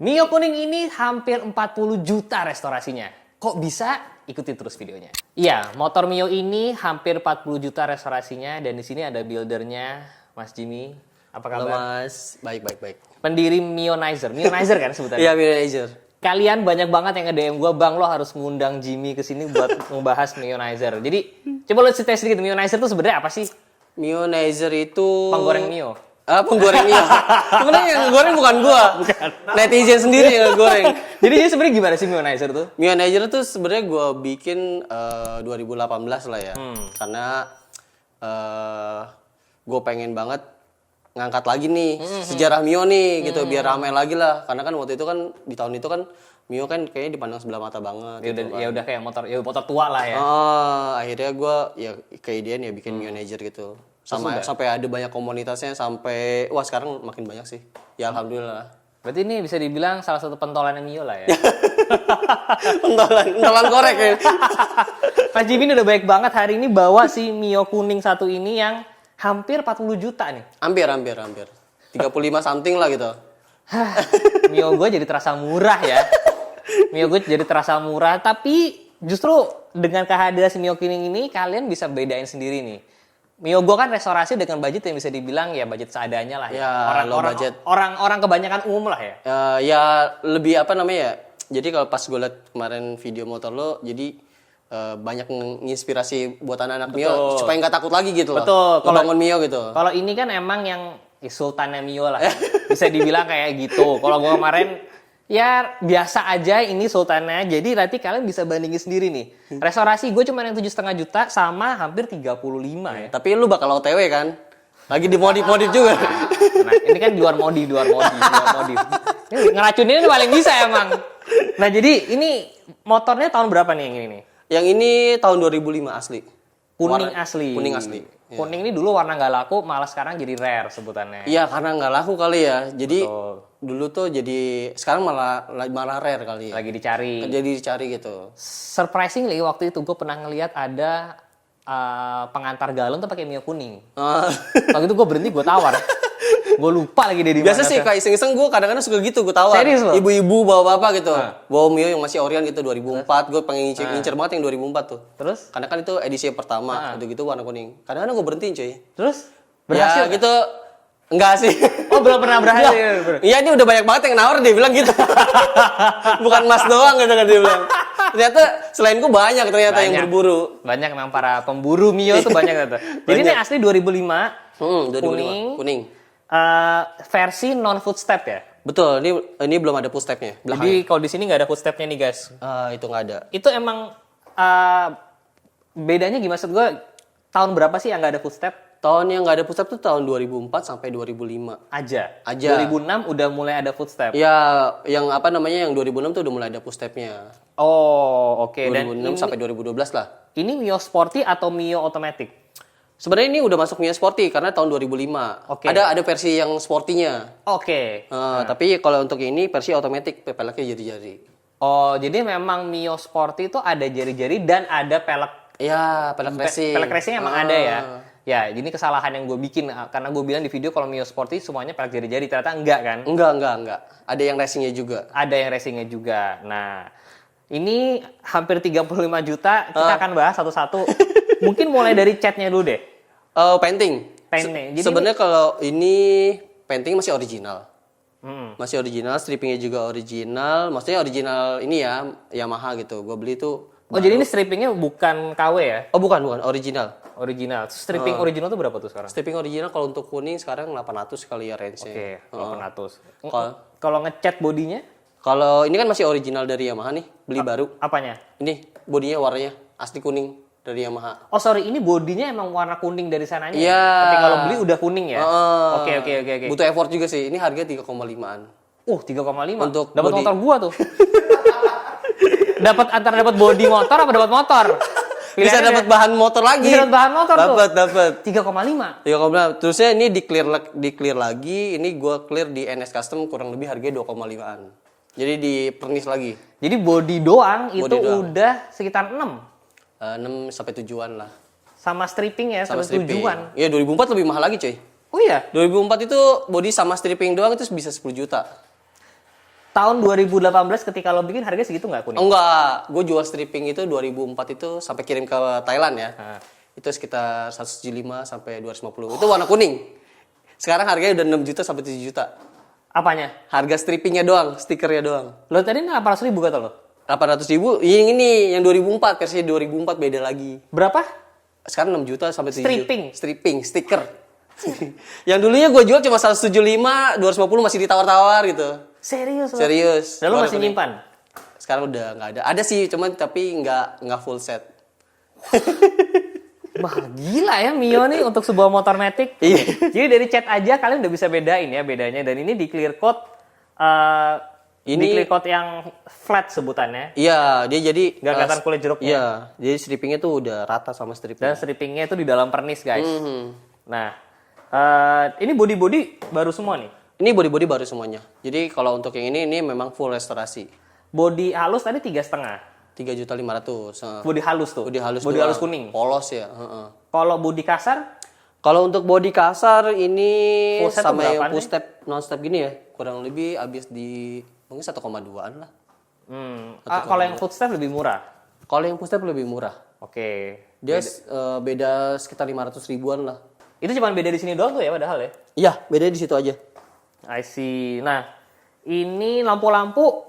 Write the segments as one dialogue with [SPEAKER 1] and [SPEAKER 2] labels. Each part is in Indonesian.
[SPEAKER 1] Mio kuning ini hampir 40 juta restorasinya. Kok bisa? Ikuti terus videonya. Iya, motor Mio ini hampir 40 juta restorasinya dan di sini ada buildernya, Mas Jimmy. Apa kabar?
[SPEAKER 2] Halo Mas, baik.
[SPEAKER 1] Pendiri Mionizer. Mionizer kan sebutannya?
[SPEAKER 2] Iya, Mionizer.
[SPEAKER 1] Kalian banyak banget yang nge-DM gue, Bang, lo harus ngundang Jimmy ke sini buat ngebahas Mionizer. Jadi, coba lo cerita sedikit, Mionizer itu sebenarnya apa sih?
[SPEAKER 2] Mionizer itu
[SPEAKER 1] Penggoreng Mio.
[SPEAKER 2] Penggoreng Mio. Sebenarnya yang ngegoreng bukan gua. Netizen sendiri yang ngegoreng.
[SPEAKER 1] Jadi sebenarnya gimana sih Mionizer tuh?
[SPEAKER 2] Mionizer tuh sebenarnya gua bikin 2018 lah ya. Karena gue pengen banget ngangkat lagi nih sejarah Mio nih gitu biar ramai lagi lah. Karena kan waktu itu kan di tahun itu kan Mio kan kayaknya dipandang sebelah mata banget.
[SPEAKER 1] Ya udah kayak motor tua lah ya.
[SPEAKER 2] Akhirnya gue ya keidean ya bikin Mionizer gitu. Sampai ada banyak komunitasnya sampai wah sekarang makin banyak sih. Ya alhamdulillah.
[SPEAKER 1] Berarti ini bisa dibilang salah satu pentolannya Mio lah ya.
[SPEAKER 2] pentolan korek ya.
[SPEAKER 1] Mas Jimmy udah baik banget hari ini bawa si Mio kuning satu ini yang hampir 40 juta nih.
[SPEAKER 2] Hampir. 35 something lah gitu.
[SPEAKER 1] Mio gue jadi terasa murah ya. Mio gue jadi terasa murah, tapi justru dengan kehadiran si Mio kuning ini kalian bisa bedain sendiri nih. Mio gue kan restorasi dengan budget yang bisa dibilang ya budget seadanya lah ya. Orang kebanyakan umum lah ya.
[SPEAKER 2] Ya lebih apa namanya ya. Jadi kalau pas gue liat kemarin video motor lo, jadi banyak menginspirasi buat anak-anak Mio supaya nggak takut lagi gitu loh.
[SPEAKER 1] Betul. Kalau
[SPEAKER 2] bangun Mio gitu.
[SPEAKER 1] Kalau ini kan emang yang sultannya Mio lah. Bisa dibilang kayak gitu. Kalau gue kemarin ya biasa aja ini sultannya. Jadi nanti kalian bisa bandingin sendiri nih. Restorasi gue cuma yang 7,5 juta sama hampir 35 ya.
[SPEAKER 2] Tapi lu bakal OTW kan? Lagi dimodif-modif juga.
[SPEAKER 1] Nah, ini kan luar modif. Ini ngeracunin paling bisa emang. Nah, jadi ini motornya tahun berapa nih yang ini nih?
[SPEAKER 2] Yang ini tahun 2005 asli.
[SPEAKER 1] Kuning asli.
[SPEAKER 2] Ya.
[SPEAKER 1] Kuning ini dulu warna nggak laku, malah sekarang jadi rare sebutannya.
[SPEAKER 2] Iya, karena nggak laku kali ya. Jadi dulu tuh jadi sekarang malah rare kali ya.
[SPEAKER 1] Lagi dicari.
[SPEAKER 2] Jadi dicari gitu.
[SPEAKER 1] Surprisingly waktu itu gue pernah ngeliat ada pengantar galon tuh pakai Mio kuning. Waktu itu gue berhenti, gue tawar. Gue lupa lagi dari
[SPEAKER 2] biasa sih kayak iseng-iseng gue kadang-kadang suka gitu gue tawar.
[SPEAKER 1] Serius loh?
[SPEAKER 2] Ibu-ibu bawa bapak gitu. Bawa Mio yang masih orian gitu 2004. Gue pengen ngincer banget yang 2004 tuh.
[SPEAKER 1] Terus?
[SPEAKER 2] Karena kan itu edisi yang pertama. Gitu warna kuning. Kadang-kadang gue berhentiin cuy.
[SPEAKER 1] Terus? Berhasil?
[SPEAKER 2] Ya gitu. Enggak sih.
[SPEAKER 1] Oh belum pernah berhasil?
[SPEAKER 2] Iya ini udah banyak banget yang nawar dia bilang gitu. Bukan Mas doang gitu kan dia bilang. Ternyata selain gue banyak ternyata yang berburu.
[SPEAKER 1] Banyak memang para pemburu Mio tuh banyak ternyata. Jadi ini asli 2005.
[SPEAKER 2] 2005. Kuning.
[SPEAKER 1] Versi non footstep ya?
[SPEAKER 2] Betul, ini belum ada footstepnya.
[SPEAKER 1] Jadi kalau di sini nggak ada footstepnya nih guys.
[SPEAKER 2] Itu nggak ada.
[SPEAKER 1] Itu emang bedanya gimana? Maksud gue tahun berapa sih yang nggak ada footstep?
[SPEAKER 2] Tahun yang nggak ada footstep tuh tahun 2004 sampai 2005.
[SPEAKER 1] Aja. 2006 udah mulai ada footstep.
[SPEAKER 2] Ya, yang apa namanya yang 2006 tuh udah mulai ada footstepnya.
[SPEAKER 1] Oh, oke.
[SPEAKER 2] 2006 sampai 2012 lah.
[SPEAKER 1] Ini Mio Sporty atau Mio Automatic?
[SPEAKER 2] Sebenarnya ini udah masuk Mio Sporty karena tahun 2005.
[SPEAKER 1] Oke.
[SPEAKER 2] Ada versi yang sportinya.
[SPEAKER 1] Oke.
[SPEAKER 2] Tapi kalau untuk ini versi otomatis peleknya jari-jari.
[SPEAKER 1] Oh, jadi memang Mio Sporty itu ada jari-jari dan ada pelek.
[SPEAKER 2] Iya, pelek racing.
[SPEAKER 1] Pelek racing emang ada ya. Ya, ini kesalahan yang gue bikin karena gue bilang di video kalau Mio Sporty semuanya pelek jari-jari, ternyata enggak kan?
[SPEAKER 2] Enggak. Ada yang racingnya juga.
[SPEAKER 1] Ada yang racingnya juga. Nah, ini hampir 35 juta. Kita akan bahas satu-satu. Mungkin mulai dari catnya dulu deh.
[SPEAKER 2] Painting. Sebenarnya kalau ini painting masih original. Masih original, strippingnya juga original. Maksudnya original ini ya, Yamaha gitu. Gue beli tuh.
[SPEAKER 1] Oh, jadi ini strippingnya bukan KW ya?
[SPEAKER 2] Oh, bukan, original.
[SPEAKER 1] Original. Stripping original tuh berapa tuh sekarang?
[SPEAKER 2] Stripping original kalau untuk kuning sekarang 800 kali ya range-nya.
[SPEAKER 1] Oke, 800. Kalau ngecat bodinya?
[SPEAKER 2] Kalau ini kan masih original dari Yamaha nih, beli baru.
[SPEAKER 1] Apanya?
[SPEAKER 2] Ini bodinya warnanya asli kuning dari Yamaha.
[SPEAKER 1] Oh sorry, ini bodinya emang warna kuning dari sananya?
[SPEAKER 2] Iya.
[SPEAKER 1] Tapi kalau beli udah kuning ya? Oke.
[SPEAKER 2] Butuh effort juga sih. Ini harga 3,5-an.
[SPEAKER 1] 3,5?
[SPEAKER 2] Untuk
[SPEAKER 1] dapat
[SPEAKER 2] body.
[SPEAKER 1] Motor gua tuh. Antara dapat body motor apa dapat motor?
[SPEAKER 2] Bisa dapat bahan motor lagi.
[SPEAKER 1] Bisa dapat bahan motor tuh.
[SPEAKER 2] Dapat.
[SPEAKER 1] 3,5.
[SPEAKER 2] 3,5. Terusnya ini di clear lagi. Ini gua clear di NS Custom kurang lebih harganya 2,5-an. Jadi di pernis lagi.
[SPEAKER 1] Jadi body doang itu udah sekitar 6.
[SPEAKER 2] 6 sampai 7-an lah.
[SPEAKER 1] Sama stripping ya, sampai 7-an.
[SPEAKER 2] Iya, 2004 lebih mahal lagi, coy.
[SPEAKER 1] Oh iya?
[SPEAKER 2] 2004 itu body sama stripping doang itu bisa 10 juta.
[SPEAKER 1] tahun 2018 ketika lo bikin harganya segitu nggak kuning?
[SPEAKER 2] Enggak, gue jual stripping itu 2004 itu sampai kirim ke Thailand ya. Itu sekitar 175 sampai 250. Itu warna kuning. Sekarang harganya udah 6 juta sampai 7 juta.
[SPEAKER 1] Apanya?
[SPEAKER 2] Harga strippingnya doang, stikernya doang.
[SPEAKER 1] Lo tadi 800 ribu kata lo?
[SPEAKER 2] 800 ribu, ini yang 2004, versi 2004 beda lagi.
[SPEAKER 1] Berapa?
[SPEAKER 2] Sekarang 6 juta sampai 7
[SPEAKER 1] Stripping?
[SPEAKER 2] juta. Stripping, stiker. Yang dulunya gue jual cuma 175, 250 masih ditawar-tawar gitu.
[SPEAKER 1] Serius? Lo?
[SPEAKER 2] Serius.
[SPEAKER 1] Dan lo
[SPEAKER 2] Warna
[SPEAKER 1] masih
[SPEAKER 2] kuning.
[SPEAKER 1] nyimpan?
[SPEAKER 2] Sekarang udah nggak ada. Ada sih, cuman tapi nggak full set.
[SPEAKER 1] Wah gila ya Mio nih untuk sebuah motor matic.
[SPEAKER 2] Iya.
[SPEAKER 1] Jadi dari cat aja kalian udah bisa bedain ya bedanya. Dan ini di clear coat, di clear coat yang flat sebutannya.
[SPEAKER 2] Iya, dia jadi
[SPEAKER 1] Nggak kelihatan kulit jeruknya.
[SPEAKER 2] Iya, jadi strippingnya tuh udah rata sama stripping.
[SPEAKER 1] Dan strippingnya itu di dalam pernis guys. Nah, ini body-body baru semua nih.
[SPEAKER 2] Ini body-body baru semuanya. Jadi kalau untuk yang ini memang full restorasi.
[SPEAKER 1] Body halus tadi 3,5.
[SPEAKER 2] 3.500.000.
[SPEAKER 1] Body halus tuh.
[SPEAKER 2] Body halus
[SPEAKER 1] Body
[SPEAKER 2] doang.
[SPEAKER 1] halus kuning.
[SPEAKER 2] Polos ya, heeh.
[SPEAKER 1] Kalau body kasar,
[SPEAKER 2] Kalau untuk body kasar ini
[SPEAKER 1] Full set tuh
[SPEAKER 2] sama yang
[SPEAKER 1] berapaan
[SPEAKER 2] full
[SPEAKER 1] sih?
[SPEAKER 2] step non step gini ya, kurang lebih habis di mungkin 1,2-an lah.
[SPEAKER 1] kalau yang footstep lebih murah.
[SPEAKER 2] Kalau yang full step lebih murah.
[SPEAKER 1] Oke.
[SPEAKER 2] Dia beda sekitar 500 ribuan lah.
[SPEAKER 1] Itu cuma beda di sini doang tuh ya padahal ya.
[SPEAKER 2] Iya, bedanya di situ aja.
[SPEAKER 1] I see. Nah, ini lampu-lampu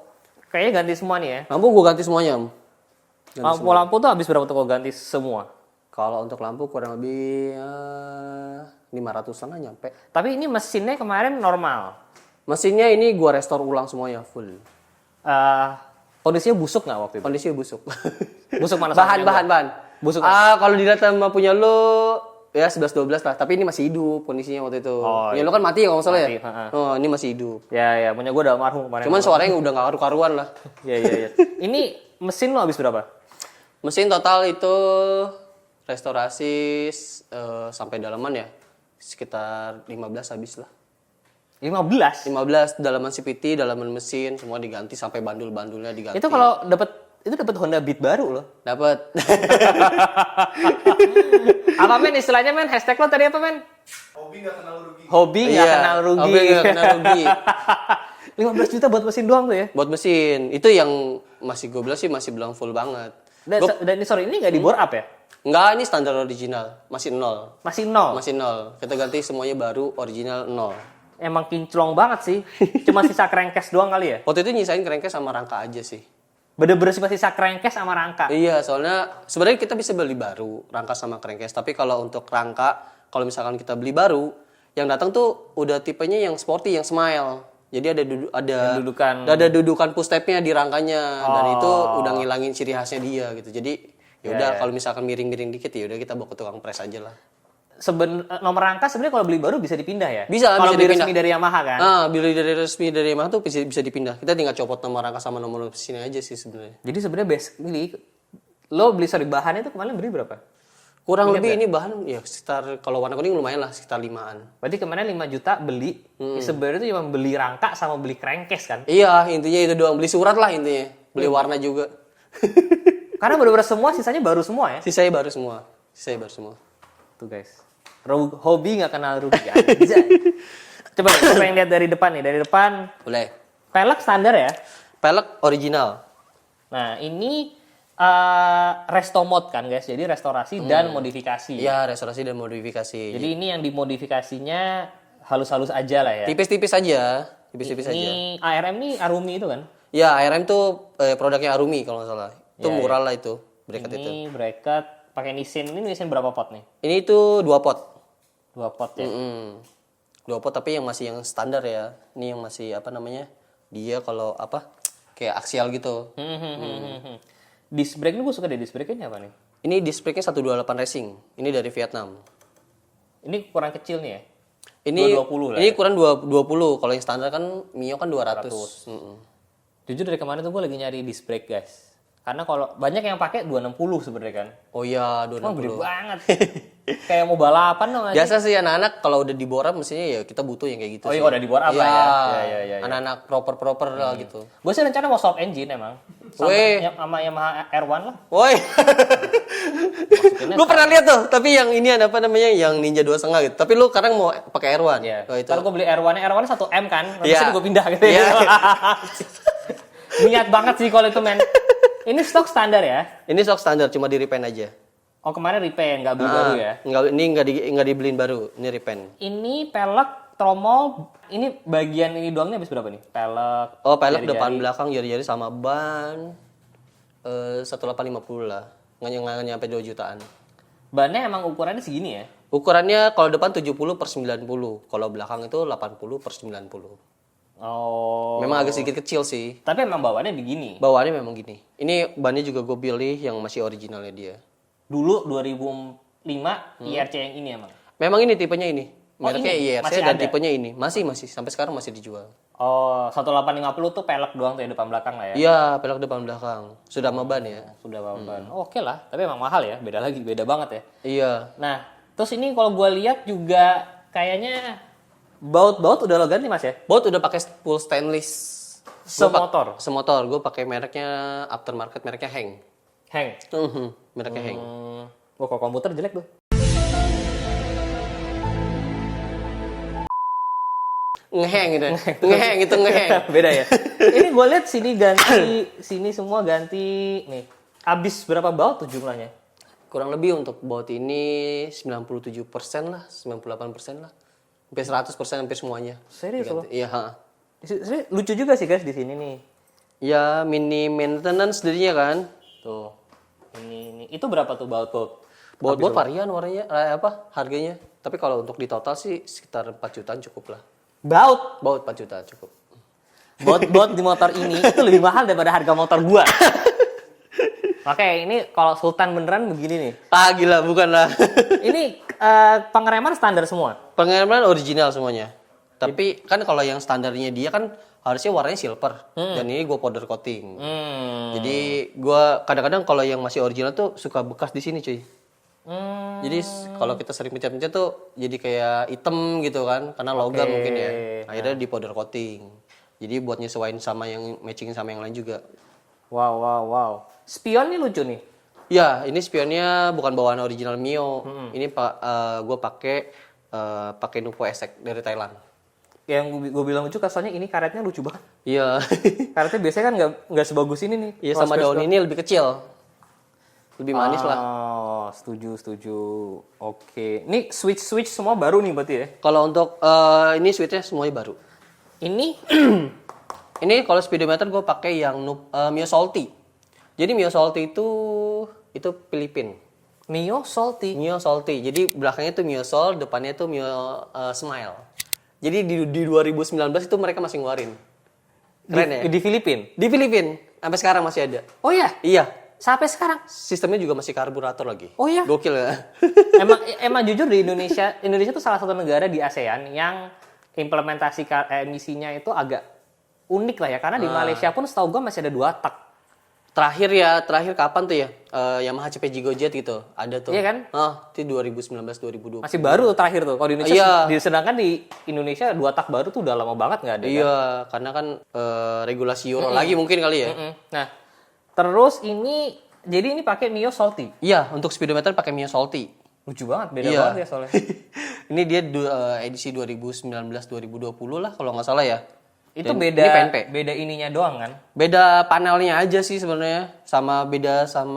[SPEAKER 1] kayaknya ganti semua nih ya.
[SPEAKER 2] Lampu gue ganti semuanya. Om.
[SPEAKER 1] Lampu-lampu tuh habis berapa tuh kalau ganti semua?
[SPEAKER 2] Kalau untuk lampu kurang lebih 500-an lah nyampe.
[SPEAKER 1] Tapi ini mesinnya kemarin normal.
[SPEAKER 2] Mesinnya ini gua restore ulang semuanya full.
[SPEAKER 1] Kondisinya busuk nggak waktu itu?
[SPEAKER 2] Kondisinya busuk.
[SPEAKER 1] Busuk mana?
[SPEAKER 2] bahan.
[SPEAKER 1] Busuk.
[SPEAKER 2] Kalau dilihat sama punya lu ya 11-12 lah. Tapi ini masih hidup kondisinya waktu itu.
[SPEAKER 1] Oh,
[SPEAKER 2] Ya lu kan mati ya kalau nggak salah
[SPEAKER 1] mati,
[SPEAKER 2] ya.
[SPEAKER 1] ha-ha.
[SPEAKER 2] Oh ini masih hidup.
[SPEAKER 1] Ya, punya gue udah almarhum kemarin.
[SPEAKER 2] Cuman suaranya udah nggak karu-karuan lah.
[SPEAKER 1] Ya. Ini mesin lo habis berapa?
[SPEAKER 2] Mesin total itu restorasi sampai dalaman ya sekitar 15 habis lah.
[SPEAKER 1] 15?
[SPEAKER 2] 15 dalaman CVT, dalaman mesin semua diganti sampai bandul-bandulnya diganti.
[SPEAKER 1] Itu kalau dapat Honda Beat baru loh.
[SPEAKER 2] Dapat.
[SPEAKER 1] Apa men istilahnya men? Hashtag lo tadi apa men?
[SPEAKER 3] Hobi nggak kenal rugi.
[SPEAKER 1] Hobi nggak
[SPEAKER 2] Iya,
[SPEAKER 1] kenal rugi.
[SPEAKER 2] hobi nggak kenal rugi.
[SPEAKER 1] 15 juta buat mesin doang tuh ya?
[SPEAKER 2] Buat mesin itu yang masih gue bilang sih masih bilang full banget.
[SPEAKER 1] Dan ini nggak di bore up ya?
[SPEAKER 2] Enggak, ini standar original, masih nol.
[SPEAKER 1] Masih nol?
[SPEAKER 2] Masih nol. Kita ganti semuanya baru, original nol.
[SPEAKER 1] Emang kinclong banget sih. Cuma sisa crankcase doang kali ya?
[SPEAKER 2] Waktu itu nyisain crankcase sama rangka aja sih.
[SPEAKER 1] Bener-bener cuma sisa crankcase sama rangka?
[SPEAKER 2] Iya, soalnya sebenarnya kita bisa beli baru, rangka sama crankcase. Tapi kalau untuk rangka, kalau misalkan kita beli baru, yang datang tuh udah tipenya yang sporty, yang smile. Jadi ada dudukan push stepnya di rangkanya dan itu udah ngilangin ciri khasnya dia gitu. Jadi yaudah kalau misalkan miring-miring dikit ya udah kita bawa ke tukang press aja lah.
[SPEAKER 1] Nomor rangka sebenarnya kalau beli baru bisa dipindah ya?
[SPEAKER 2] Bisa,
[SPEAKER 1] kalau
[SPEAKER 2] bisa
[SPEAKER 1] beli
[SPEAKER 2] dipindah.
[SPEAKER 1] resmi dari Yamaha kan?
[SPEAKER 2] Beli dari resmi dari Yamaha tuh bisa dipindah. Kita tinggal copot nomor rangka sama nomor sini aja sih sebenarnya.
[SPEAKER 1] Jadi sebenarnya lo beli bahannya itu kemarin beli berapa?
[SPEAKER 2] Kurang lebih ini bahan ya sekitar kalau warna kuning lumayan lah sekitar 5-an.
[SPEAKER 1] Berarti kemarin 5 juta beli, sebenarnya itu cuma beli rangka sama beli crankcase kan?
[SPEAKER 2] Iya, intinya itu doang. Beli surat lah intinya. Beli warna juga.
[SPEAKER 1] Karena bener-bener semua sisanya baru semua ya?
[SPEAKER 2] Sisanya baru semua.
[SPEAKER 1] Tuh guys, hobi nggak kenal rugi aja. Coba kita pengen lihat dari depan nih. Dari depan,
[SPEAKER 2] Boleh.
[SPEAKER 1] pelek standar ya?
[SPEAKER 2] Pelek original.
[SPEAKER 1] Nah ini resto mod kan guys, jadi restorasi dan modifikasi.
[SPEAKER 2] Iya, restorasi dan modifikasi.
[SPEAKER 1] Jadi ini yang dimodifikasinya halus-halus aja lah ya.
[SPEAKER 2] Tipis-tipis aja. Tipis-tipis aja.
[SPEAKER 1] Ini ARM nih Arumi itu kan?
[SPEAKER 2] Ya, ARM tuh produknya Arumi kalau nggak salah. Itu
[SPEAKER 1] Ya,
[SPEAKER 2] murah lah itu, bracket itu.
[SPEAKER 1] Ini bracket pakai Nissin. Ini Nissin berapa pot nih?
[SPEAKER 2] Ini tuh 2 pot.
[SPEAKER 1] 2 pot ya.
[SPEAKER 2] 2 pot tapi yang masih yang standar ya. Ini yang masih apa namanya? Dia kalau apa? Kayak aksial gitu.
[SPEAKER 1] Disc brake ini gue suka deh, disc brake ini apa nih?
[SPEAKER 2] Ini disc brake-nya 128 Racing. Ini dari Vietnam.
[SPEAKER 1] Ini kurang kecil nih ya?
[SPEAKER 2] Ini
[SPEAKER 1] 220 lah
[SPEAKER 2] Ini
[SPEAKER 1] ya?
[SPEAKER 2] kurang 20. Kalau yang standar kan Mio kan 200.
[SPEAKER 1] Jujur dari kemarin tuh gue lagi nyari disc brake guys. Karena kalau banyak yang pakai 260 sebenarnya kan.
[SPEAKER 2] Oh iya,
[SPEAKER 1] Wah gede
[SPEAKER 2] 260.
[SPEAKER 1] banget. Kayak mau balapan dong nggak sih?
[SPEAKER 2] Biasa sih anak-anak kalau udah diborap mestinya ya kita butuh yang kayak gitu
[SPEAKER 1] Oh
[SPEAKER 2] sih.
[SPEAKER 1] iya udah dibuat apa
[SPEAKER 2] Iya.
[SPEAKER 1] ya? Ya.
[SPEAKER 2] Anak-anak proper lah gitu.
[SPEAKER 1] Gue sih rencana mau swap engine emang.
[SPEAKER 2] Weh.
[SPEAKER 1] Sama Yamaha R1 lah.
[SPEAKER 2] Woi.
[SPEAKER 1] Masukinnya
[SPEAKER 2] Gue pernah lihat tuh, tapi yang ini apa namanya? Yang Ninja 2,5 gitu. Tapi lu sekarang mau pakai R1.
[SPEAKER 1] Iya.
[SPEAKER 2] Oh, itu.
[SPEAKER 1] Kalau gue beli R1 1M kan,
[SPEAKER 2] Iya.
[SPEAKER 1] habis itu gue pindah gitu
[SPEAKER 2] Iya.
[SPEAKER 1] ya. Niat banget sih kalau itu men. Ini stok standar ya?
[SPEAKER 2] Ini stok standar, cuma di repaint aja.
[SPEAKER 1] Oh kemarin repaint, nggak beli baru ya?
[SPEAKER 2] Nggak dibeliin baru, ini repaint.
[SPEAKER 1] Ini pelek, tromol, ini bagian ini doangnya habis berapa nih? Pelek.
[SPEAKER 2] Oh, pelek
[SPEAKER 1] jari-jari.
[SPEAKER 2] depan belakang jari-jari sama ban 1.850 lah. Nggak nyampe 2 jutaan.
[SPEAKER 1] Bannya emang ukurannya segini ya?
[SPEAKER 2] Ukurannya kalau depan 70/90, kalau belakang itu 80/90.
[SPEAKER 1] Oh.
[SPEAKER 2] Memang agak sedikit kecil sih.
[SPEAKER 1] Tapi emang bawaannya begini.
[SPEAKER 2] Bawaannya memang gini. Ini bannya juga gue pilih yang masih originalnya dia.
[SPEAKER 1] Dulu 2005 IRC yang ini emang.
[SPEAKER 2] Memang ini tipenya ini.
[SPEAKER 1] Oh,
[SPEAKER 2] Mereknya
[SPEAKER 1] ini?
[SPEAKER 2] IRC
[SPEAKER 1] Masih
[SPEAKER 2] dan
[SPEAKER 1] ada?
[SPEAKER 2] tipenya ini. Masih sampai sekarang masih dijual.
[SPEAKER 1] Oh, 1850 tuh pelek doang tuh ya depan belakang lah ya?
[SPEAKER 2] Iya, pelek depan belakang. Sudah sama ban ya.
[SPEAKER 1] Sudah bahan. Oh, oke lah, tapi emang mahal ya, beda banget ya.
[SPEAKER 2] Iya.
[SPEAKER 1] Nah, terus ini kalau gua lihat juga kayaknya baut udah lo ganti Mas ya?
[SPEAKER 2] Baut udah pakai full stainless.
[SPEAKER 1] Semotor.
[SPEAKER 2] Semotor. Gue pakai mereknya aftermarket, mereknya Heng.
[SPEAKER 1] Heng.
[SPEAKER 2] Mereknya Heng.
[SPEAKER 1] Wah, kok komputer jelek tuh.
[SPEAKER 2] Ngeheng gitu. Ngeheng.
[SPEAKER 1] Beda ya. Ini gue lihat sini ganti, sini semua ganti. Nih, habis berapa baut tuh jumlahnya?
[SPEAKER 2] Kurang lebih untuk baut ini 97% lah, 98% lah. Hampir 100% hampir semuanya.
[SPEAKER 1] Serius loh?
[SPEAKER 2] Iya, ha.
[SPEAKER 1] Lucu juga sih guys di sini nih.
[SPEAKER 2] Ya, mini maintenance jadinya kan.
[SPEAKER 1] Tuh. Ini. Itu berapa tuh baut?
[SPEAKER 2] Baut varian warnanya, harganya. Tapi kalau untuk di total sih sekitar 4 jutaan cukup lah.
[SPEAKER 1] Baut.
[SPEAKER 2] Baut 4 juta cukup.
[SPEAKER 1] Baut di motor ini itu lebih mahal daripada harga motor gua. Oke, ini kalau Sultan beneran begini nih.
[SPEAKER 2] Ah, gila, bukan lah.
[SPEAKER 1] Ini pengereman standar semua.
[SPEAKER 2] Pengereman original semuanya. Tapi kan kalau yang standarnya dia kan harusnya warnanya silver. Dan ini gue powder coating. Jadi gue kadang-kadang kalau yang masih original tuh suka bekas di sini cuy. Jadi kalau kita sering pencet-pencet tuh jadi kayak hitam gitu kan. Karena logam mungkin ya. Akhirnya di powder coating. Jadi buat nyesuaiin sama yang matching sama yang lain juga.
[SPEAKER 1] Wow. Spion nih lucu nih.
[SPEAKER 2] Ya, ini spionnya bukan bawaan original Mio. Ini gue pakai Nuvo Esek dari Thailand.
[SPEAKER 1] Yang gue bilang lucu soalnya ini karetnya lucu banget.
[SPEAKER 2] Iya.
[SPEAKER 1] Karetnya biasanya kan nggak sebagus ini nih.
[SPEAKER 2] Iya, sama daun ini lebih kecil. Lebih manis lah.
[SPEAKER 1] Oh, setuju. Oke. Ini switch semua baru nih berarti ya?
[SPEAKER 2] Kalau untuk ini switchnya semuanya baru.
[SPEAKER 1] Ini
[SPEAKER 2] Ini kalau speedometer gue pakai yang Mio Salty. Jadi Mio Salty itu Filipin.
[SPEAKER 1] Mio Salty.
[SPEAKER 2] Mio Salty. Jadi belakangnya tuh Mio Sol, depannya tuh Mio Smile. Jadi di 2019 itu mereka masih ngeluarin. Keren ya?
[SPEAKER 1] Di Filipina.
[SPEAKER 2] Di Filipin. Sampai sekarang masih ada.
[SPEAKER 1] Oh ya?
[SPEAKER 2] Iya.
[SPEAKER 1] Sampai sekarang.
[SPEAKER 2] Sistemnya juga masih karburator lagi.
[SPEAKER 1] Oh iya?
[SPEAKER 2] Gokil ya.
[SPEAKER 1] emang jujur di Indonesia tuh salah satu negara di ASEAN yang implementasi emisinya itu agak unik lah ya, karena di Malaysia pun setahu gue masih ada 2 tak.
[SPEAKER 2] Terakhir kapan tuh ya? Yamaha CPG Go-Jet gitu. Ada tuh.
[SPEAKER 1] Iya kan?
[SPEAKER 2] Itu 2019-2020.
[SPEAKER 1] Masih baru tuh terakhir tuh. Kalau di Indonesia,
[SPEAKER 2] Iya.
[SPEAKER 1] sedangkan di Indonesia 2 tak baru tuh udah lama banget nggak ada.
[SPEAKER 2] Iya, karena kan regulasi Euro lagi mungkin kali ya.
[SPEAKER 1] Nah, terus jadi ini pakai Mio Salty.
[SPEAKER 2] Iya, untuk speedometer pakai Mio Salty.
[SPEAKER 1] Lucu banget, beda
[SPEAKER 2] Iya.
[SPEAKER 1] banget ya soalnya.
[SPEAKER 2] Ini dia edisi 2019-2020 lah kalau nggak salah ya.
[SPEAKER 1] Itu
[SPEAKER 2] Dan
[SPEAKER 1] beda
[SPEAKER 2] ini PNP.
[SPEAKER 1] beda ininya doang kan?
[SPEAKER 2] Beda panelnya aja sih sebenarnya, sama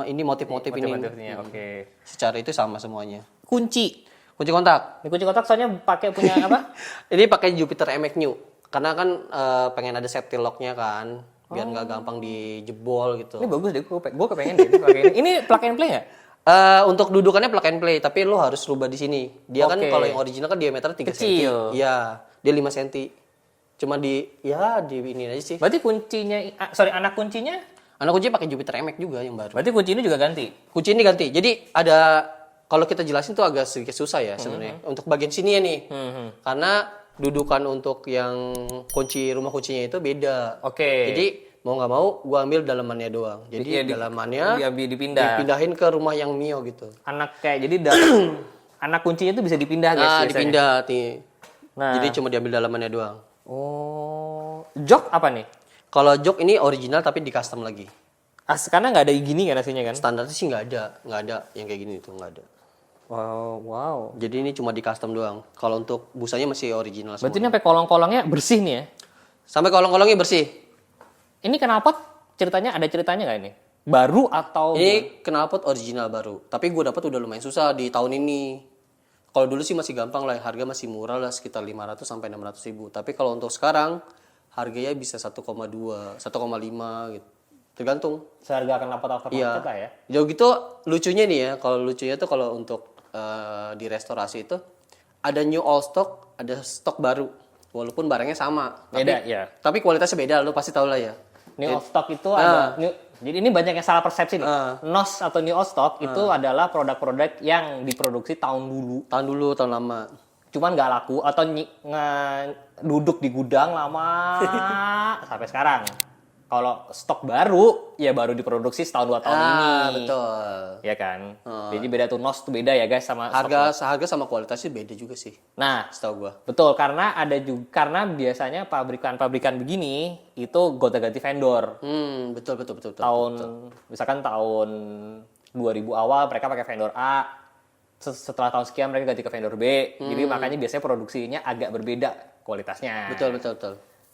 [SPEAKER 2] ini motif-motif ini.
[SPEAKER 1] Motif-motifnya, oke.
[SPEAKER 2] Secara itu sama semuanya.
[SPEAKER 1] Kunci
[SPEAKER 2] Kunci kontak.
[SPEAKER 1] Ini kunci kotak soalnya pakai punya apa?
[SPEAKER 2] Ini pakai Jupiter MX New. Karena kan pengen ada safety lock-nya kan, biar nggak gampang dijebol gitu.
[SPEAKER 1] Ini bagus deh, gue kepengen deh pakai ini. Ini plug and play nggak?
[SPEAKER 2] Untuk dudukannya plug and play, tapi lo harus rubah di sini. Dia kan
[SPEAKER 1] Oke.
[SPEAKER 2] kalau yang original kan diameternya 3 cm.
[SPEAKER 1] Kecil.
[SPEAKER 2] Iya, dia 5 cm. Cuma di ini aja sih.
[SPEAKER 1] Berarti anak kuncinya?
[SPEAKER 2] Anak kunci pakai Jupiter MX juga yang baru.
[SPEAKER 1] Berarti kunci ini juga ganti?
[SPEAKER 2] Kunci ini ganti. Jadi ada, kalau kita jelasin tuh agak sedikit susah ya sebenarnya. Untuk bagian sini ya nih. Karena dudukan untuk yang rumah kuncinya itu beda.
[SPEAKER 1] Oke.
[SPEAKER 2] Jadi mau nggak mau gua ambil dalamannya doang. Jadi
[SPEAKER 1] Iya,
[SPEAKER 2] dalamannya dipindahin ke rumah yang Mio gitu.
[SPEAKER 1] Anak kuncinya itu bisa dipindah guys biasanya.
[SPEAKER 2] Dipindah nih.
[SPEAKER 1] Nah.
[SPEAKER 2] Jadi cuma diambil dalamannya doang.
[SPEAKER 1] Oh, jok apa nih?
[SPEAKER 2] Kalau jok ini original tapi di custom lagi.
[SPEAKER 1] Karena nggak ada gini kan hasilnya kan?
[SPEAKER 2] Standarnya sih nggak ada yang kayak gini itu nggak ada.
[SPEAKER 1] Wow.
[SPEAKER 2] Jadi ini cuma di custom doang. Kalau untuk busanya masih original semua.
[SPEAKER 1] Berarti ini sampai kolong-kolongnya bersih nih ya?
[SPEAKER 2] Sampai kolong-kolongnya bersih.
[SPEAKER 1] Ini knalpot ceritanya ada ceritanya nggak ini? Baru atau
[SPEAKER 2] Ini knalpot original baru. Tapi gue dapat udah lumayan susah di tahun ini. Kalau dulu sih masih gampang lah, harga masih murah lah sekitar 500 sampai 600 ribu. Tapi kalau untuk sekarang harganya bisa 1,2, 1,5 gitu. Tergantung.
[SPEAKER 1] seharga knalpot aftermarket lah ya?
[SPEAKER 2] Jauh gitu lucunya nih ya, kalau lucunya tuh kalau untuk di restorasi itu ada new all stock, ada stok baru. Walaupun barangnya sama.
[SPEAKER 1] Beda, ya.
[SPEAKER 2] Tapi kualitasnya beda, lu pasti tahu lah ya.
[SPEAKER 1] New old stock itu ada jadi ini banyak yang salah persepsi nih. NOS atau new old stock itu adalah produk-produk yang diproduksi tahun dulu,
[SPEAKER 2] Tahun lama.
[SPEAKER 1] cuman nggak laku atau duduk di gudang lama sampai sekarang. Kalau stok baru ya baru diproduksi setahun 2 tahun ini.
[SPEAKER 2] Betul.
[SPEAKER 1] Ya kan? Jadi beda tuh NOS tuh beda ya guys sama
[SPEAKER 2] Harga sama kualitasnya beda juga sih.
[SPEAKER 1] Nah,
[SPEAKER 2] Setahu gua.
[SPEAKER 1] betul karena ada juga karena biasanya pabrikan-pabrikan begini itu gonta-ganti vendor.
[SPEAKER 2] Betul.
[SPEAKER 1] Misalkan tahun 2000 awal mereka pakai vendor A, setelah tahun sekian mereka ganti ke vendor B. Jadi makanya biasanya produksinya agak berbeda kualitasnya.
[SPEAKER 2] Betul.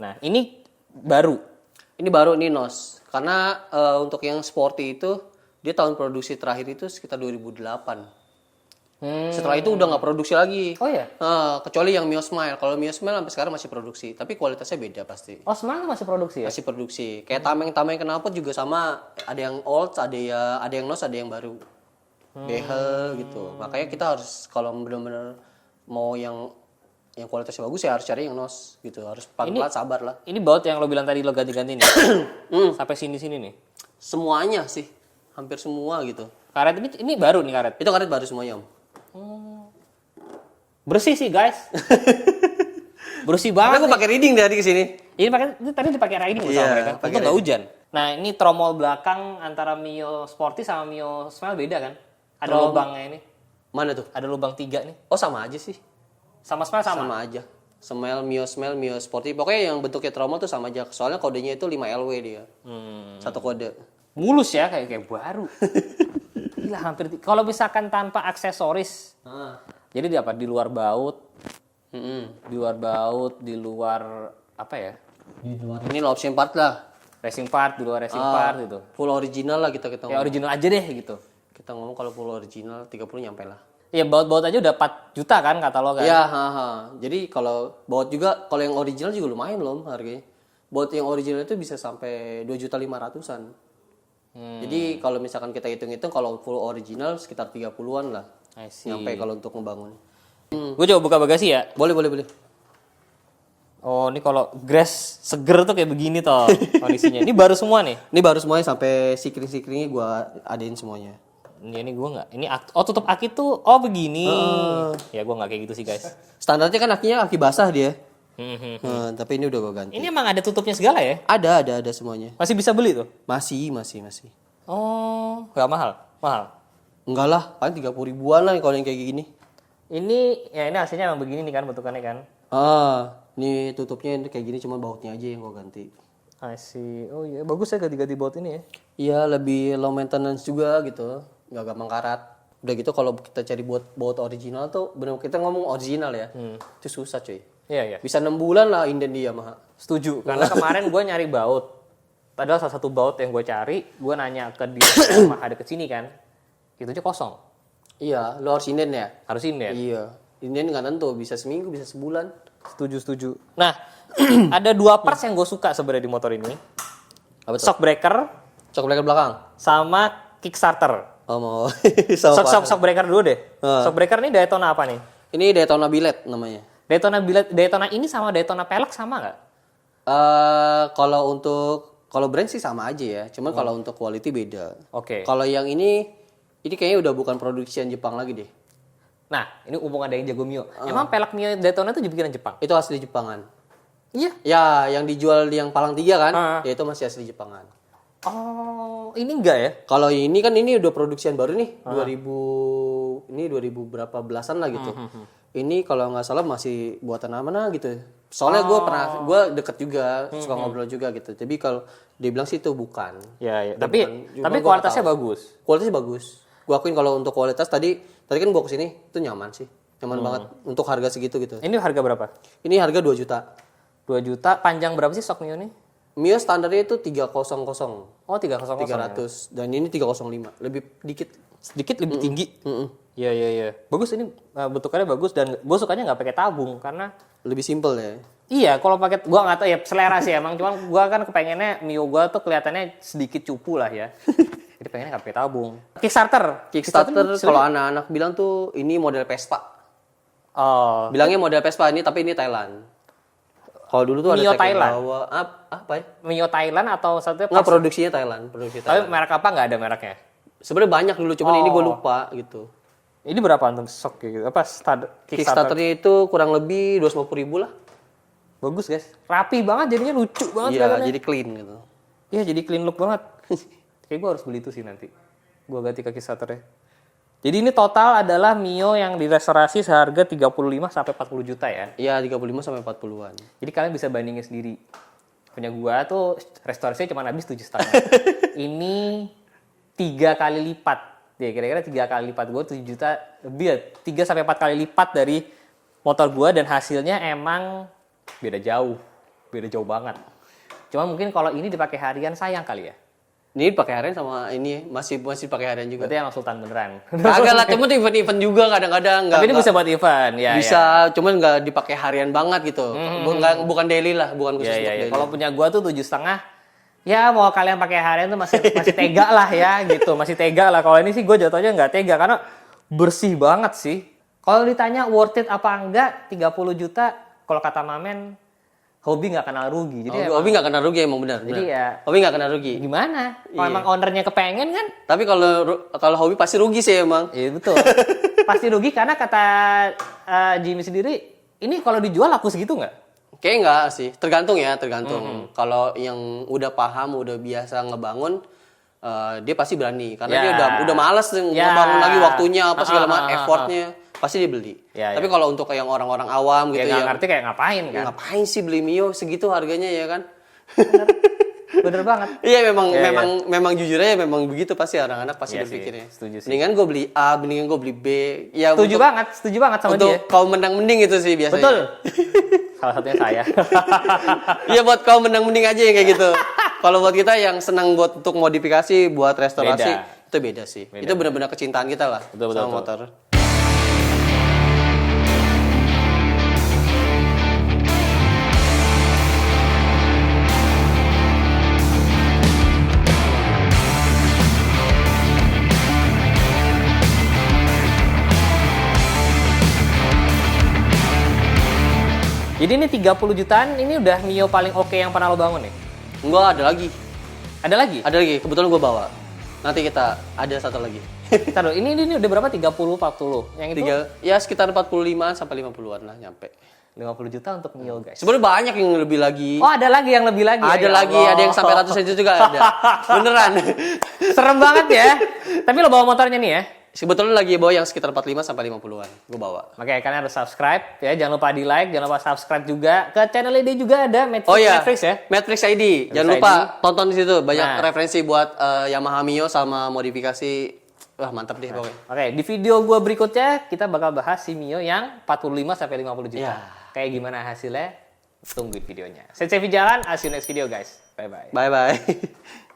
[SPEAKER 1] Nah, ini baru.
[SPEAKER 2] Ini baru nih NOS. Karena untuk yang sporty itu dia tahun produksi terakhir itu sekitar 2008. Setelah itu udah nggak produksi lagi.
[SPEAKER 1] Oh ya?
[SPEAKER 2] Kecuali yang Mio Smile. Kalau Mio Smile sampai sekarang masih produksi, tapi kualitasnya beda pasti.
[SPEAKER 1] Oh, Smile masih produksi ya?
[SPEAKER 2] Masih produksi. Kayak tameng knalpot juga sama. Ada yang old, ada yang NOS, ada yang baru. Behel gitu. Makanya kita harus kalau benar-benar mau yang kualitasnya bagus ya harus cari yang NOS gitu. Harus pelan-pelan sabar lah.
[SPEAKER 1] Ini baut yang lo bilang tadi lo ganti-ganti nih. Sampai sini-sini nih.
[SPEAKER 2] Semuanya sih. Hampir semua gitu.
[SPEAKER 1] Karet ini baru nih karet.
[SPEAKER 2] Itu karet baru semuanya, Om.
[SPEAKER 1] Bersih sih, guys. Bersih
[SPEAKER 2] Karena
[SPEAKER 1] banget.
[SPEAKER 2] aku pakai reading dari kesini.
[SPEAKER 1] Ini tadi dipakai riding sama mereka.
[SPEAKER 2] pakai
[SPEAKER 1] Untung nggak hujan. Nah, ini tromol belakang antara Mio Sporty sama Mio Smile beda kan? Ada lubangnya ini.
[SPEAKER 2] Mana tuh?
[SPEAKER 1] Ada lubang 3 nih.
[SPEAKER 2] Oh, sama aja sih.
[SPEAKER 1] Sama Smile sama.
[SPEAKER 2] Sama aja. Smile, Mio Sporty. Pokoknya yang bentuknya tromol tuh sama aja. Soalnya kodenya itu 5LW dia. Satu kode.
[SPEAKER 1] Mulus ya kayak baru. Gila hampir. Kalau misalkan tanpa aksesoris. Jadi di apa? Di luar baut. Di luar baut, di luar apa ya?
[SPEAKER 2] Ini option part lah.
[SPEAKER 1] Racing part, di luar racing part gitu.
[SPEAKER 2] Full original lah kita
[SPEAKER 1] Ya
[SPEAKER 2] ngomong.
[SPEAKER 1] original aja deh gitu.
[SPEAKER 2] Kita ngomong kalau full original 30 nyampe lah.
[SPEAKER 1] Ya baut-baut aja udah 4 juta kan kata lo kan?
[SPEAKER 2] Iya, Jadi kalau baut juga, kalau yang original juga lumayan loh harganya. Baut yang original itu bisa sampai 2.500.000-an. Jadi kalau misalkan kita hitung-hitung kalau full original sekitar 30-an lah.
[SPEAKER 1] I see.
[SPEAKER 2] Nyampe kalau untuk membangun.
[SPEAKER 1] Gue coba buka bagasi ya.
[SPEAKER 2] Boleh.
[SPEAKER 1] Oh, ini kalau grass seger tuh kayak begini toh kondisinya. Ini baru semua nih.
[SPEAKER 2] Ini baru semuanya sampai sikring-sikringnya gua adain semuanya.
[SPEAKER 1] Ini gue nggak. Ini tutup aki tuh begini. Ya gue nggak kayak gitu sih guys.
[SPEAKER 2] Standarnya kan akinya aki basah dia. Tapi ini udah gua ganti.
[SPEAKER 1] Ini emang ada tutupnya segala ya?
[SPEAKER 2] Ada semuanya.
[SPEAKER 1] Masih bisa beli tuh?
[SPEAKER 2] Masih.
[SPEAKER 1] Oh, nggak mahal? Mahal.
[SPEAKER 2] Enggak lah, paling 30 ribuan lah kalau yang kayak gini.
[SPEAKER 1] Ini hasilnya emang begini nih kan bentukannya kan?
[SPEAKER 2] Ini tutupnya kayak gini cuma bautnya aja yang gua ganti.
[SPEAKER 1] I see. Oh iya, bagus ya ganti-ganti baut ini ya.
[SPEAKER 2] Iya, lebih low maintenance juga gitu. Nggak gampang karat. Udah gitu kalau kita cari baut original tuh bener kita ngomong original ya. Itu susah cuy.
[SPEAKER 1] Iya.
[SPEAKER 2] Bisa 6 bulan lah inden dia mah.
[SPEAKER 1] Setuju. Karena kemarin gue nyari baut. Padahal salah satu baut yang gue cari, gue nanya ke dia rumah ada ke sini kan. Itu aja kosong.
[SPEAKER 2] Iya, lo harus inden ya?
[SPEAKER 1] Harus inden.
[SPEAKER 2] Iya. Inden nggak tentu, bisa seminggu, bisa sebulan.
[SPEAKER 1] Setuju. Nah, ada 2 parts yang gue suka sebenarnya di motor ini.
[SPEAKER 2] Apa tuh?
[SPEAKER 1] Shock breaker
[SPEAKER 2] Shock breaker belakang.
[SPEAKER 1] sama kickstarter.
[SPEAKER 2] Oh mau.
[SPEAKER 1] Shock breaker dulu deh. Shock breaker ini Daytona apa nih?
[SPEAKER 2] Ini Daytona Billet namanya.
[SPEAKER 1] Daytona ini sama Daytona Pelek sama nggak?
[SPEAKER 2] Kalau brand sih sama aja ya. Cuman kalau untuk quality beda.
[SPEAKER 1] Oke.
[SPEAKER 2] Kalau yang ini kayaknya udah bukan production Jepang lagi deh.
[SPEAKER 1] Nah, ini mumpung ada yang jago Mio. Emang pelek Mio Daytona itu bikinan Jepang?
[SPEAKER 2] Itu asli Jepangan.
[SPEAKER 1] Iya.
[SPEAKER 2] Ya, yang dijual di yang Palang 3 kan? Ya itu masih asli Jepangan.
[SPEAKER 1] Oh, ini enggak ya?
[SPEAKER 2] Kalau ini kan ini udah produksian baru nih. 2000 berapa belasan lah gitu. Ini kalau nggak salah masih buatan mana gitu. Soalnya gue deket juga, suka ngobrol juga gitu. Jadi kalau dia bilang sih itu bukan.
[SPEAKER 1] Ya. Tapi kualitasnya bagus.
[SPEAKER 2] Kualitasnya bagus. Gue akuin kalau untuk kualitas tadi kan gue kesini itu nyaman sih. Nyaman banget untuk harga segitu gitu.
[SPEAKER 1] Ini harga berapa?
[SPEAKER 2] Ini harga 2 juta.
[SPEAKER 1] 2 juta. Panjang berapa sih shock Mio ini?
[SPEAKER 2] Mio standarnya itu 300,
[SPEAKER 1] Oh, 300.
[SPEAKER 2] 300 dan ini 305, lebih dikit.
[SPEAKER 1] Sedikit lebih tinggi. Iya, iya, iya. Bagus ini, bentukannya bagus dan gue sukanya nggak pakai tabung karena
[SPEAKER 2] Lebih simple ya.
[SPEAKER 1] iya, kalau pakai gua nggak tahu ya selera sih emang, cuman gua kan kepengennya Mio gua tuh kelihatannya sedikit cupu lah ya. Jadi pengennya nggak pakai tabung.
[SPEAKER 2] Kickstarter kalau anak-anak bilang tuh ini model Vespa.
[SPEAKER 1] Oh,
[SPEAKER 2] Bilangnya model Vespa ini tapi ini Thailand. Kalau dulu tuh ada
[SPEAKER 1] Mio
[SPEAKER 2] tag yang
[SPEAKER 1] Thailand?
[SPEAKER 2] bawa apa ya?
[SPEAKER 1] Mio Thailand atau satunya
[SPEAKER 2] Nggak, produksinya Thailand, produksi
[SPEAKER 1] Tapi
[SPEAKER 2] Thailand.
[SPEAKER 1] merek apa nggak ada mereknya?
[SPEAKER 2] Sebenarnya banyak dulu, cuman ini gue
[SPEAKER 1] Oh.
[SPEAKER 2] lupa gitu.
[SPEAKER 1] Ini berapa untuk sok gitu? Apa
[SPEAKER 2] Kickstarternya itu kurang lebih 250.000 lah.
[SPEAKER 1] Bagus guys, rapi banget jadinya, lucu banget
[SPEAKER 2] Iya,
[SPEAKER 1] kelihatannya.
[SPEAKER 2] jadi clean gitu.
[SPEAKER 1] Iya, jadi clean look banget. Kayak gue harus beli itu sih nanti. Gue ganti ke Kickstarternya. Jadi ini total adalah Mio yang direstorasi seharga 35 sampai 40 juta ya.
[SPEAKER 2] Iya, 35 sampai 40-an.
[SPEAKER 1] Jadi kalian bisa bandingin sendiri. Punya gua tuh restorasinya cuma habis 7,5. Ini 3 kali lipat. Ya kira-kira 3 kali lipat. Gua 7 juta lebih ya. 3 sampai 4 kali lipat dari motor gua dan hasilnya emang beda jauh. Beda jauh banget. Cuma mungkin kalau ini dipakai harian sayang kali ya.
[SPEAKER 2] Ini pakai harian sama ini masih pakai harian juga.
[SPEAKER 1] Berarti emang Sultan beneran.
[SPEAKER 2] Kagak lah, cuma event-event juga kadang-kadang
[SPEAKER 1] Tapi ini bisa buat event ya.
[SPEAKER 2] bisa, cuman nggak dipakai harian banget gitu. Bukan daily lah, bukan khusus
[SPEAKER 1] Ya,
[SPEAKER 2] untuk
[SPEAKER 1] ya, ya.
[SPEAKER 2] daily.
[SPEAKER 1] Kalau punya gua tuh 7,5, ya mau kalian pakai harian tuh masih tega lah ya gitu, masih tega lah. Kalau ini sih gue jatuhnya nggak tega karena bersih banget sih. Kalau ditanya worth it apa enggak, 30 juta kalau kata Mamen, hobi nggak kenal rugi. Jadi
[SPEAKER 2] Hobi nggak kena rugi emang benar.
[SPEAKER 1] Jadi ya-
[SPEAKER 2] Hobi nggak kena rugi.
[SPEAKER 1] gimana? Kalau
[SPEAKER 2] Iya.
[SPEAKER 1] emang ownernya kepengen kan?
[SPEAKER 2] Tapi kalau hobi pasti rugi sih emang.
[SPEAKER 1] Iya betul. Pasti rugi karena kata Jimmy sendiri, ini kalau dijual laku segitu nggak?
[SPEAKER 2] Kayaknya enggak sih, tergantung ya, tergantung. Kalau yang udah paham, udah biasa ngebangun, dia pasti berani. Karena
[SPEAKER 1] Ya.
[SPEAKER 2] dia udah malas
[SPEAKER 1] Ya.
[SPEAKER 2] ngebangun lagi waktunya, apa segala macam,
[SPEAKER 1] Ah.
[SPEAKER 2] effortnya, pasti dia beli.
[SPEAKER 1] Ya,
[SPEAKER 2] Tapi
[SPEAKER 1] ya.
[SPEAKER 2] kalau untuk yang orang-orang awam
[SPEAKER 1] Ya
[SPEAKER 2] gitu
[SPEAKER 1] nggak
[SPEAKER 2] ya,
[SPEAKER 1] ngerti kayak ngapain kan?
[SPEAKER 2] ngapain sih beli Mio segitu harganya ya kan?
[SPEAKER 1] Bener banget.
[SPEAKER 2] Iya memang
[SPEAKER 1] Ya,
[SPEAKER 2] memang jujur aja memang begitu pasti anak-anak pasti
[SPEAKER 1] Iya sih,
[SPEAKER 2] berpikirnya.
[SPEAKER 1] setuju sih.
[SPEAKER 2] Mendingan gue beli A, mendingan gue beli B. Ya
[SPEAKER 1] Setuju banget sama
[SPEAKER 2] untuk
[SPEAKER 1] dia.
[SPEAKER 2] kaum menang mending itu sih biasanya.
[SPEAKER 1] Betul. Salah satunya saya.
[SPEAKER 2] Iya buat kaum menang mending aja yang kayak gitu. Kalau buat kita yang senang buat untuk modifikasi, buat restorasi,
[SPEAKER 1] Beda.
[SPEAKER 2] itu beda sih.
[SPEAKER 1] Beda.
[SPEAKER 2] Itu benar-benar kecintaan kita lah
[SPEAKER 1] Betul,
[SPEAKER 2] sama
[SPEAKER 1] betul.
[SPEAKER 2] motor.
[SPEAKER 1] Jadi ini 30 jutaan, ini udah Mio paling oke yang pernah lo bangun nih?
[SPEAKER 2] Enggak, ada lagi.
[SPEAKER 1] Ada lagi?
[SPEAKER 2] Ada lagi. Kebetulan gue bawa. Nanti kita ada satu lagi.
[SPEAKER 1] Ntar dulu, ini udah berapa? 30, 40? Yang itu
[SPEAKER 2] Ya sekitar 45 sampai 50-an lah nyampe.
[SPEAKER 1] 50 juta untuk Mio guys.
[SPEAKER 2] Sebenarnya banyak yang lebih lagi.
[SPEAKER 1] Oh ada lagi yang lebih lagi?
[SPEAKER 2] Ada
[SPEAKER 1] Ya
[SPEAKER 2] lagi,
[SPEAKER 1] Allah.
[SPEAKER 2] ada yang sampai ratusan juta juga ada. Beneran.
[SPEAKER 1] Serem banget ya. Tapi lo bawa motornya nih ya?
[SPEAKER 2] Sebetulnya lagi bawa yang sekitar 45 sampai 50-an. Gue bawa.
[SPEAKER 1] Makanya kalian harus subscribe ya. Jangan lupa di like, jangan lupa subscribe juga. Ke channel dia juga ada,
[SPEAKER 2] Oh iya,
[SPEAKER 1] Matrix ya.
[SPEAKER 2] Matrix ID. Jangan
[SPEAKER 1] ID.
[SPEAKER 2] lupa tonton di situ. Banyak
[SPEAKER 1] Nah.
[SPEAKER 2] referensi buat Yamaha Mio sama modifikasi. Wah mantap deh pokoknya.
[SPEAKER 1] Oke, di video gue berikutnya kita bakal bahas si Mio yang 45 sampai 50 juta.
[SPEAKER 2] Ya.
[SPEAKER 1] Kayak gimana hasilnya? Tungguin videonya. Saya Jalan, I'll see you next video guys. Bye bye.
[SPEAKER 2] Bye bye.